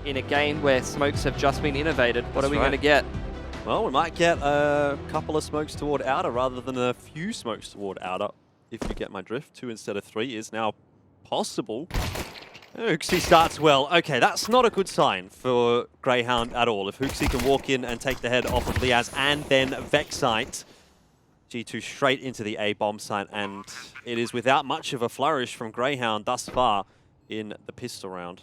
in a game where smokes have just been innovated. What are we going to get? Well, we might get a couple of smokes toward outer rather than a few smokes toward outer. If you get my drift, 2 instead of 3 is now possible. Hooksy starts well. Okay, that's not a good sign for Grayhound at all. If Hooksy can walk in and take the head off of Liaz and then Vexite, G2 straight into the A bomb site, and it is without much of a flourish from Grayhound thus far in the pistol round.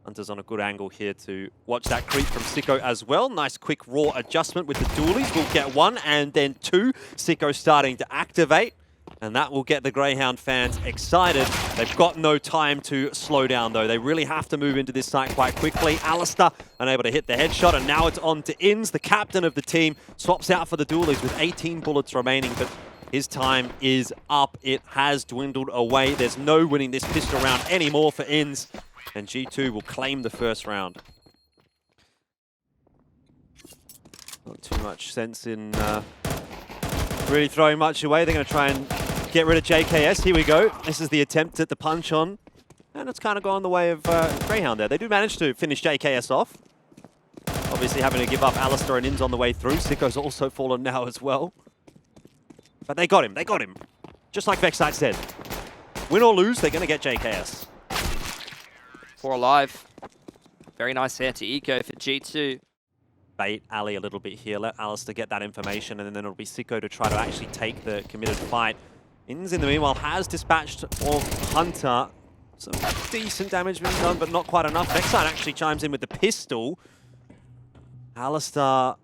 Hunter's on a good angle here to watch that creep from Sicko as well. Nice quick raw adjustment with the dualies. We'll get 1 and then 2. Sicko starting to activate, and that will get the Grayhound fans excited. They've got no time to slow down though. They really have to move into this site quite quickly. Alistair unable to hit the headshot, and now it's on to Inns, the captain of the team. Swaps out for the dualies with 18 bullets remaining, but his time is up. It has dwindled away. There's no winning this pistol round anymore for Inns. And G2 will claim the first round. Not too much sense in really throwing much away. They're going to try and get rid of JKS. Here we go. This is the attempt at the punch on. And it's kind of gone the way of Grayhound there. They do manage to finish JKS off. Obviously having to give up Alistair and Inns on the way through. Sicko's also fallen now as well. But they got him. They got him. Just like Vexite said. Win or lose, they're going to get JKS. 4 alive. Very nice here to Eco for G2. Bait Ali a little bit here. Let Alistair get that information, and then it'll be Sicko to try to actually take the committed fight. Inns, in the meanwhile, has dispatched of Hunter. Some decent damage being done, but not quite enough. Vexite actually chimes in with the pistol. Alistair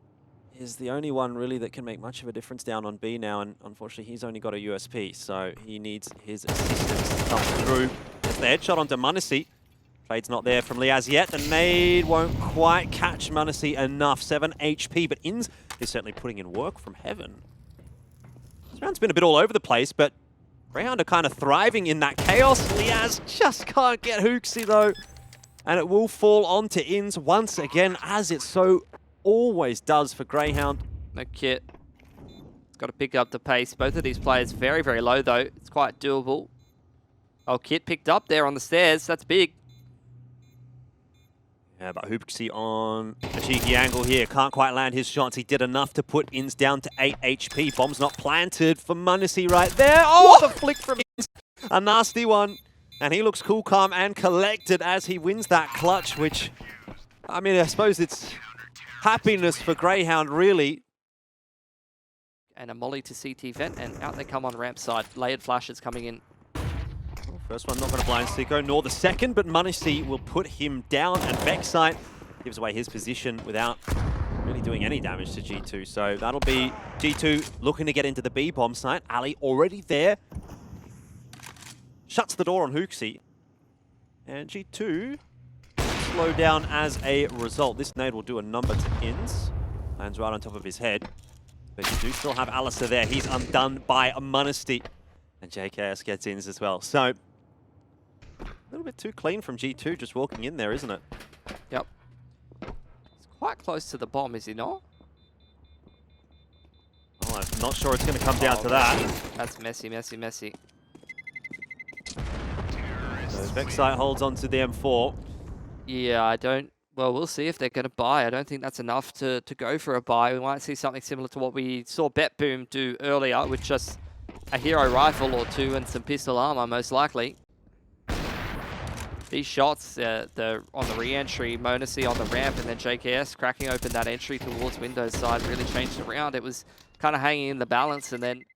is the only one really that can make much of a difference down on B now, and unfortunately he's only got a USP, so he needs his assistance to come through. It's the headshot onto Munisi. Trade's not there from Liaz yet. The nade won't quite catch Munisi enough. 7 HP, but Inns is certainly putting in work from heaven. This round's been a bit all over the place, but Grayhound are kind of thriving in that chaos. Liaz just can't get Hooksy though. And it will fall onto Inns once again, as it so always does for Grayhound. No kit. It's got to pick up the pace. Both of these players very, very low though. It's quite doable. Oh, kit picked up there on the stairs. That's big. Yeah, but Hooksy on a cheeky angle here. Can't quite land his shots. He did enough to put Inns down to 8 HP. Bomb's not planted for Munisi right there. Oh, the flick from Inns. A nasty one. And he looks cool, calm, and collected as he wins that clutch, which, I mean, I suppose it's happiness for Grayhound, really. And a molly to CT vent, and out they come on ramp side. Layered flashes coming in. First one not going to blind Sicko, nor the second, but Munisi will put him down, and Vexite gives away his position without really doing any damage to G2. So that'll be G2 looking to get into the B bomb site. Ali already there. Shuts the door on Hooksy. And G2 slow down as a result. This nade will do a number to Inns. Lands right on top of his head. But you do still have Alistair there. He's undone by Munisi. And JKS gets Inns as well. So a little bit too clean from G2 just walking in there, isn't it? Yep. He's quite close to the bomb, is he not? Oh, I'm not sure it's going to come down to that. That's messy, messy, messy. So Vexite holds on to the M4. Yeah, I don't... Well, we'll see if they're going to buy. I don't think that's enough to go for a buy. We might see something similar to what we saw BetBoom do earlier, with just a hero rifle or 2 and some pistol armor, most likely. These shots, they're on the re-entry, Munisi on the ramp, and then JKS cracking open that entry towards Windows side really changed the round. It was kind of hanging in the balance, and then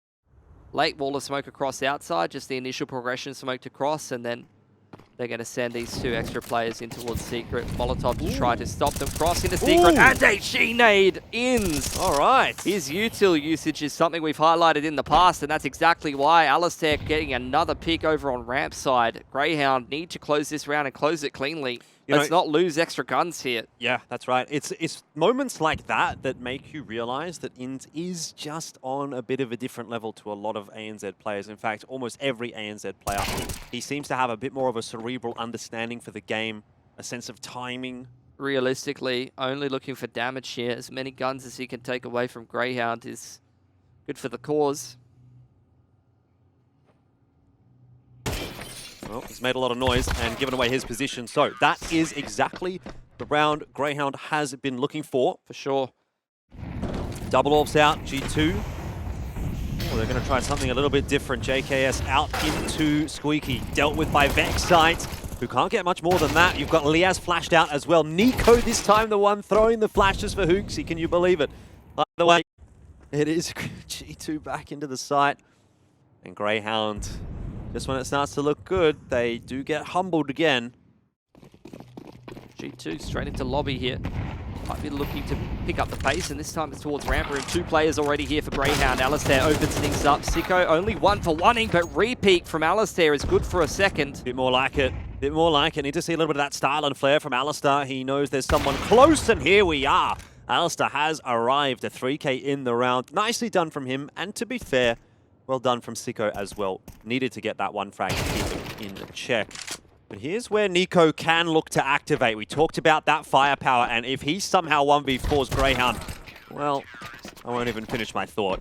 late wall of smoke across outside, just the initial progression smoked across, and then they're going to send these 2 extra players in towards Secret. Molotov to try to stop them crossing the Secret. And a G-nade Inns. All right. His util usage is something we've highlighted in the past, and that's exactly why. Alistair getting another pick over on ramp side. Grayhound need to close this round and close it cleanly. Let's not lose extra guns here. Yeah, that's right. It's moments like that that make you realize that Inns is just on a bit of a different level to a lot of ANZ players. In fact, almost every ANZ player. He seems to have a bit more of a cerebral understanding for the game, a sense of timing. Realistically, only looking for damage here. As many guns as he can take away from Grayhound is good for the cause. Well, he's made a lot of noise and given away his position. So that is exactly the round Grayhound has been looking for. For sure. Double orbs out, G2. Oh, they're going to try something a little bit different. JKS out into Squeaky, dealt with by Vexite, who can't get much more than that. You've got Liaz flashed out as well. Nico this time, the one throwing the flashes for Hooksy. Can you believe it? By the way, it is G2 back into the site. And Grayhound, just when it starts to look good, they do get humbled again. G2 straight into lobby here. Might be looking to pick up the pace, and this time it's towards Ramper, and 2 players already here for Grayhound. Alistair opens things up. Sicko only 1 for 1-ing, but repeat from Alistair is good for a second. Bit more like it. Bit more like it. Need to see a little bit of that style and flair from Alistair. He knows there's someone close, and here we are. Alistair has arrived. A 3K in the round. Nicely done from him, and to be fair, well done from Sicko as well. Needed to get that 1 frag to keep him in check. But here's where Nico can look to activate. We talked about that firepower, and if he somehow 1v4s Grayhound, well, I won't even finish my thought.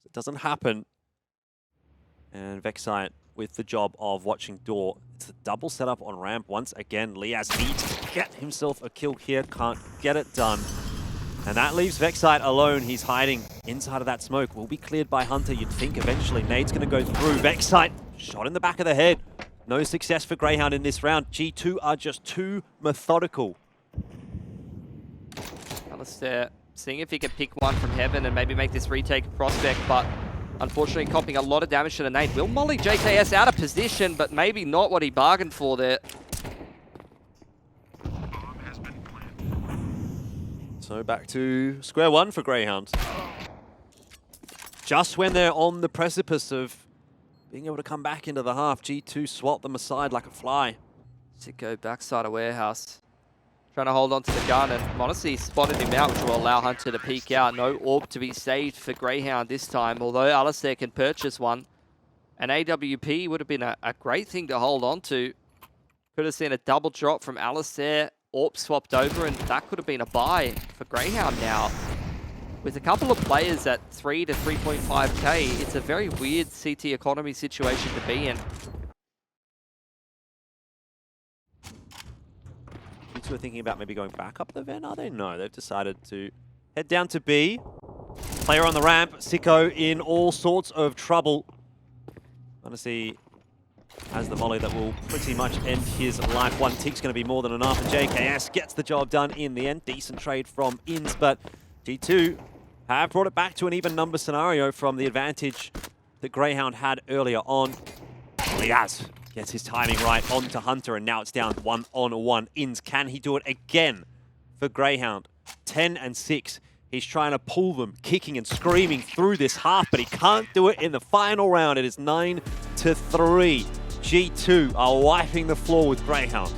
It doesn't happen. And Vexite with the job of watching door. It's a double setup on ramp once again. Liaz needs to get himself a kill here. Can't get it done. And that leaves Vexite alone. He's hiding inside of that smoke. Will be cleared by Hunter. You'd think eventually Nade's going to go through. Vexite shot in the back of the head. No success for Grayhound in this round. G2 are just too methodical. Alistair seeing if he can pick one from heaven and maybe make this retake a prospect, but unfortunately copying a lot of damage to the nade. Will molly JKS out of position, but maybe not what he bargained for there. So back to square one for Grayhound. Just when they're on the precipice of being able to come back into the half, G2 swat them aside like a fly. Sicko backside of warehouse. Trying to hold on to the gun, and Monacy spotted him out, which will allow Hunter to peek out. No orb to be saved for Grayhound this time, although Alistair can purchase one. An AWP would have been a great thing to hold on to. Could have seen a double drop from Alistair. Orb swapped over, and that could have been a buy for Grayhound now. With a couple of players at 3 to 3.5k, it's a very weird CT economy situation to be in. You two are thinking about maybe going back up the vent, are they? No, they've decided to head down to B. Player on the ramp, Sicko in all sorts of trouble. Honestly, has the volley that will pretty much end his life. 1 tick's going to be more than enough, and JKS gets the job done in the end. Decent trade from Inns, but G2 have brought it back to an even number scenario from the advantage that Grayhound had earlier on. Liaz gets his timing right onto Hunter, and now it's down 1-on-1. Inns, can he do it again for Grayhound? 10 and 6. He's trying to pull them, kicking and screaming through this half, but he can't do it in the final round. It is 9 to 3. G2 are wiping the floor with Grayhound.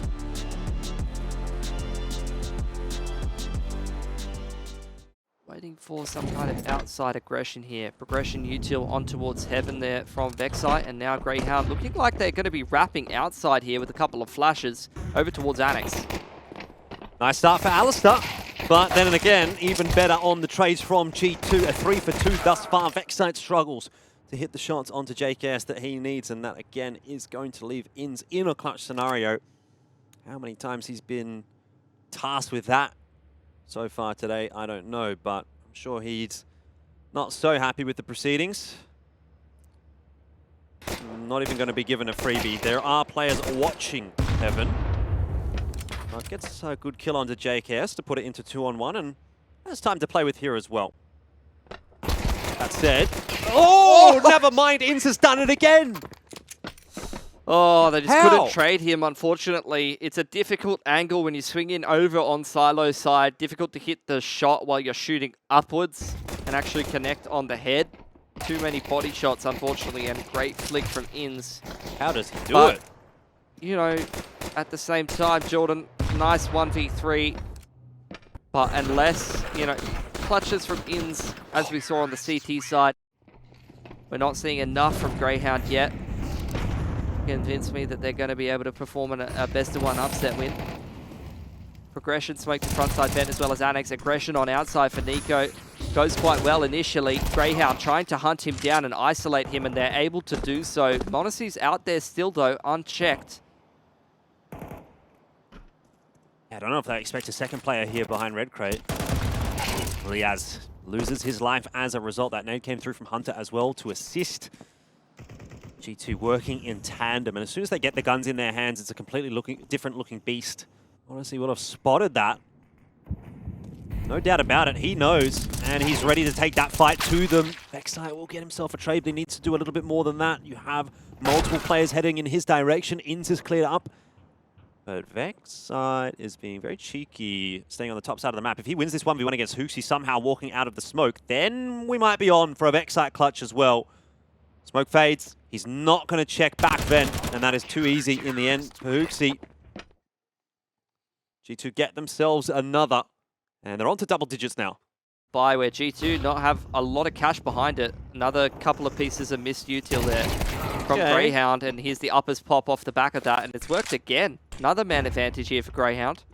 Waiting for some kind of outside aggression here. Progression util on towards heaven there from Vexite, and now Grayhound looking like they're going to be wrapping outside here with a couple of flashes over towards Annex. Nice start for Alistair, but then again, even better on the trades from G2. A 3 for 2 thus far. Vexite struggles to hit the shots onto JKS that he needs, and that again is going to leave Inns in a clutch scenario. How many times he's been tasked with that so far today, I don't know, but I'm sure he's not so happy with the proceedings. Not even going to be given a freebie. There are players watching heaven. But gets a good kill onto JKS to put it into 2-on-1, and has time to play with here as well. That said, oh, never mind, Inns has done it again. Oh, they just couldn't trade him, unfortunately. It's a difficult angle when you swing in over on Silo's side. Difficult to hit the shot while you're shooting upwards and actually connect on the head. Too many body shots, unfortunately, and great flick from Inns. How does he do it? You know, at the same time, Jordan, nice 1v3. But unless, you know, clutches from Inns, as we saw on the CT side, we're not seeing enough from Grayhound yet. Convince me that they're going to be able to perform a best-of-1 upset win. Progression smoked the frontside vent as well as Annex. Aggression on outside for Nico. Goes quite well initially. Grayhound trying to hunt him down and isolate him, and they're able to do so. m0NESY's out there still, though, unchecked. I don't know if they expect a second player here behind Red Crate. Liaz loses his life as a result. That nade came through from Hunter as well to assist. G2 working in tandem, and as soon as they get the guns in their hands, it's a completely different looking beast. Honestly, would have spotted that. No doubt about it, he knows, and he's ready to take that fight to them. Vexite will get himself a trade, but he needs to do a little bit more than that. You have multiple players heading in his direction. Inns is cleared up. But Vexite is being very cheeky, staying on the top side of the map. If he wins this 1v1 against Hooksy, somehow walking out of the smoke, then we might be on for a Vexite clutch as well. Smoke fades. He's not going to check back vent, and that is too easy in the end for Hooksy. G2 get themselves another, and they're on to double digits now. By where G2 not have a lot of cash behind it. Another couple of pieces of missed util there from Grayhound, and here's the uppers pop off the back of that, and it's worked again. Another man advantage here for Grayhound.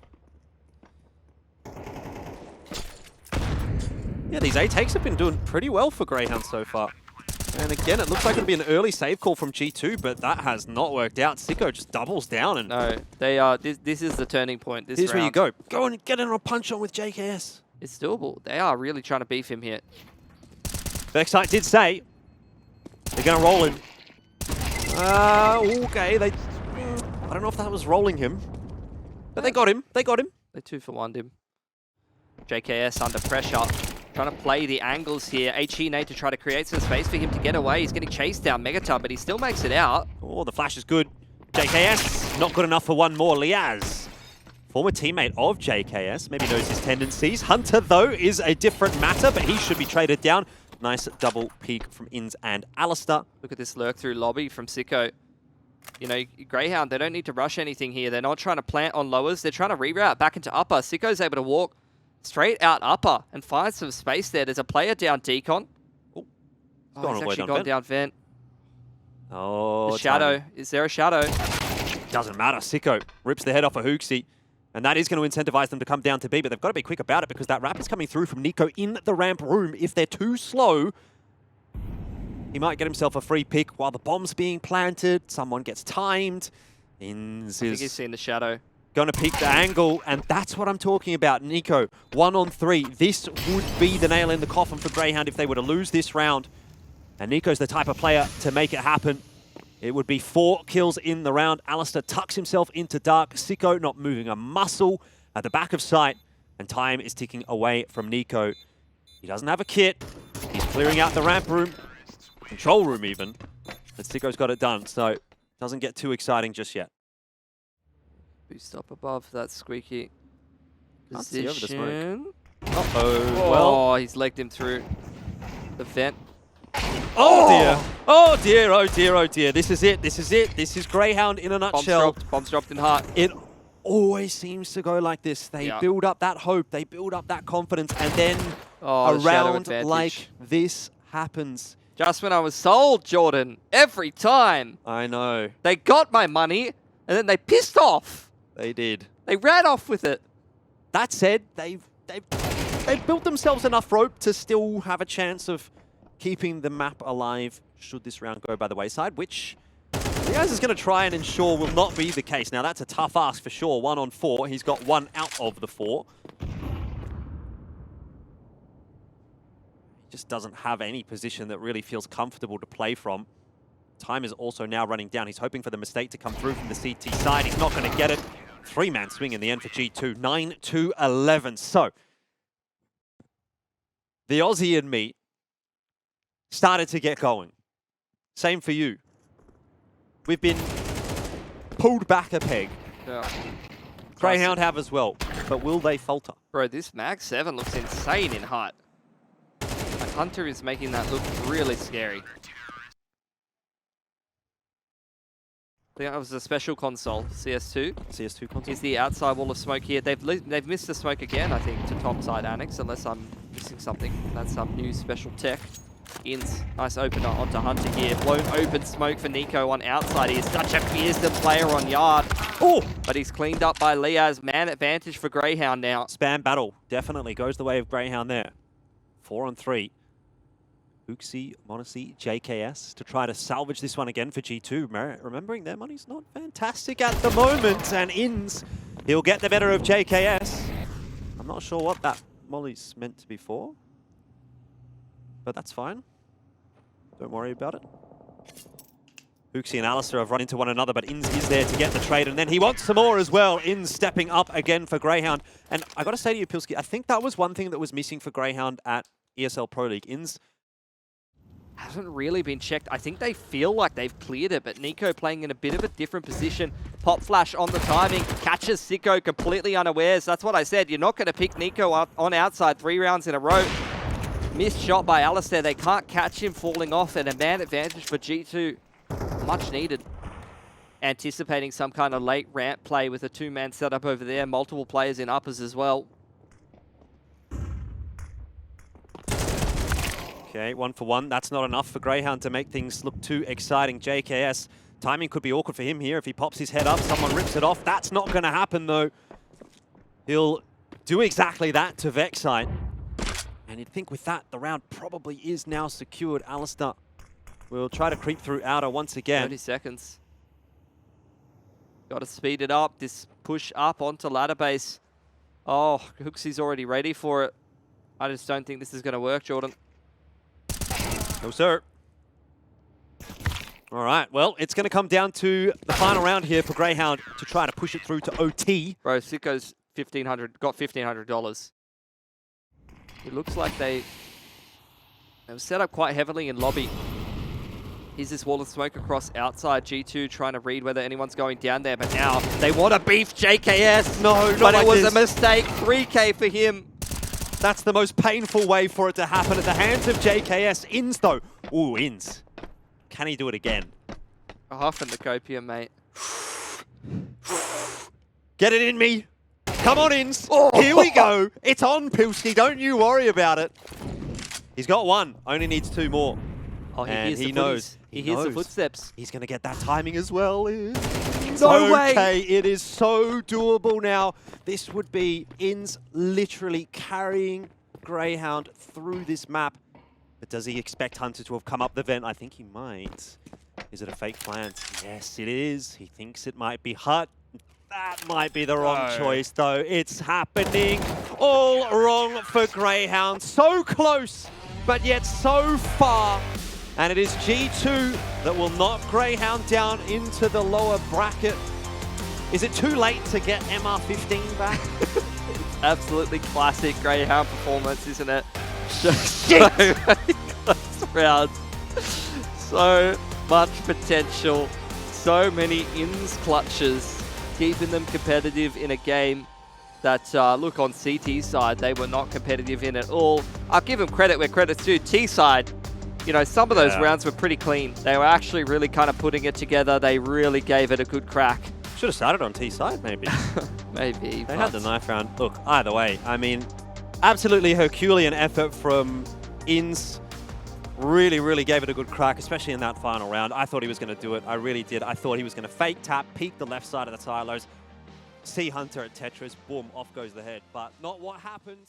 Yeah, these A takes have been doing pretty well for Grayhound so far. And again, it looks like it'll be an early save call from G2, but that has not worked out. Sicko just doubles down. And no, they are. This is the turning point. This here's round. where you go. Go and get in a punch on with JKS. It's doable. They are really trying to beef him here. Vexite did say they're going to roll him. Okay, I don't know if that was rolling him, but they got him. They got him. They 2-for-1'd him. JKS under pressure. Trying to play the angles here. HE nade to try to create some space for him to get away. He's getting chased down Megatub, but he still makes it out. Oh, the flash is good. JKS, not good enough for one more. Liaz, former teammate of JKS, maybe knows his tendencies. Hunter, though, is a different matter, but he should be traded down. Nice double peek from Inns and Alistair. Look at this lurk through lobby from Sicko. You know, Grayhound, they don't need to rush anything here. They're not trying to plant on lowers. They're trying to reroute back into upper. Sicko's able to walk straight out upper and find some space there. There's a player down decon. Oh, he's actually gone down vent. Oh, the shadow. Is there a shadow? Doesn't matter. Sicko rips the head off of Hooksy. And that is going to incentivize them to come down to B, but they've got to be quick about it because that wrap is coming through from Nico in the ramp room. If they're too slow, he might get himself a free pick while the bomb's being planted. Someone gets timed. Inns I think he's seen the shadow. Going to peek the angle, and that's what I'm talking about. Nico, 1-on-3. This would be the nail in the coffin for Grayhound if they were to lose this round. And Nico's the type of player to make it happen. It would be 4 kills in the round. Alistair tucks himself into dark. Sicko not moving a muscle at the back of sight, and time is ticking away from Nico. He doesn't have a kit. He's clearing out the ramp room, control room even, but Sicko's got it done, so doesn't get too exciting just yet. Boost up above that squeaky Can't see over the smoke. position. Uh-oh. Well, He's legged him through the vent. oh dear. Oh dear, oh dear, oh dear. This is it, this is it. This is Grayhound in a nutshell. Bombs dropped in heart. It always seems to go like this. They build up that hope, they build up that confidence, and then a round like this happens. Just when I was sold, Jordan. Every time. I know. They got my money, and then they pissed off. They did. They ran off with it. That said, they've built themselves enough rope to still have a chance of keeping the map alive should this round go by the wayside, which Diaz is going to try and ensure will not be the case. Now, that's a tough ask for sure. 1-on-4. He's got 1 out of the 4. He just doesn't have any position that really feels comfortable to play from. Time is also now running down. He's hoping for the mistake to come through from the CT side. He's not going to get it. 3-man swing in the end for G2. 9-11. So, the Aussie and me started to get going. Same for you. We've been pulled back a peg. Yeah. Grayhound have as well. But will they falter? Bro, this Mag 7 looks insane in height. Hunter is making that look really scary. I think that was a special console, CS2. CS2 console. Is the outside wall of smoke here. They've missed the smoke again, I think, to top side annex, unless I'm missing something. That's some new special tech. Ins, nice opener onto Hunter here. Blown open smoke for Nico on outside. He is such a fearsome player on yard. Oh! But he's cleaned up by Liaz. Man advantage for Grayhound now. Spam battle definitely goes the way of Grayhound there. 4 on 3. Uxie, Monacy, JKS to try to salvage this one again for G2. Remembering their money's not fantastic at the moment. And Ins, he'll get the better of JKS. I'm not sure what that molly's meant to be for, but that's fine. Don't worry about it. Uxie and Alistair have run into one another, but Ins is there to get the trade, and then he wants some more as well. Ins stepping up again for Grayhound. And I got to say to you, Pilski, I think that was one thing that was missing for Grayhound at ESL Pro League. Ins hasn't really been checked. I think they feel like they've cleared it, but Nico playing in a bit of a different position. Pop flash on the timing, catches Sicko completely unawares. That's what I said. You're not going to pick Nico up on outside 3 rounds in a row. Missed shot by Alistair. They can't catch him falling off, and a man advantage for G2. Much needed. Anticipating some kind of late ramp play with a 2-man setup over there. Multiple players in uppers as well. Okay, 1 for 1. That's not enough for Grayhound to make things look too exciting. JKS, timing could be awkward for him here. If he pops his head up, someone rips it off. That's not going to happen, though. He'll do exactly that to Vexite. And you'd think with that, the round probably is now secured. Alistair will try to creep through outer once again. 30 seconds. Got to speed it up. This push up onto ladder base. Oh, Hooksie's already ready for it. I just don't think this is going to work, Jordan. No, sir. All right, well, it's going to come down to the final round here for Grayhound to try to push it through to OT. Bro, Sicko's got $1,500. It looks like they were set up quite heavily in lobby. Here's this wall of smoke across outside. G2 trying to read whether anyone's going down there, but now they want to beef JKS. No, but like it was this. a mistake. 3K for him. That's the most painful way for it to happen at the hands of JKS. Ins, though. Ooh, Ins. Can he do it again? Huffing the copium, mate. Get it in me. Come on, Ins. Oh. Here we go. It's on, Pilski. Don't you worry about it. He's got 1. Only needs 2 more. Oh, And he knows. He hears the footsteps. He's going to get that timing as well. No way. Okay, it is so doable now. This would be Ins literally carrying Grayhound through this map. But does he expect Hunter to have come up the vent? I think he might. Is it a fake plant? Yes, it is. He thinks it might be Hut. That might be the wrong choice, though. It's happening. All wrong for Grayhound. So close, but yet so far. And it is G2 that will knock Grayhound down into the lower bracket. Is it too late to get MR15 back? Absolutely classic Grayhound performance, isn't it? Just Shit! so many close rounds. So much potential. So many ins clutches. Keeping them competitive in a game that, look, on CT's side, they were not competitive in at all. I'll give them credit where credit's due. T side, you know, some of those rounds were pretty clean. They were actually really kind of putting it together. They really gave it a good crack. Should have started on T side, maybe. Maybe. They had the knife round. Look, either way, I mean, absolutely Herculean effort from Ins. Really, really gave it a good crack, especially in that final round. I thought he was going to do it. I really did. I thought he was going to fake tap, peek the left side of the silos, see Hunter at Tetris, boom, off goes the head. But not what happened.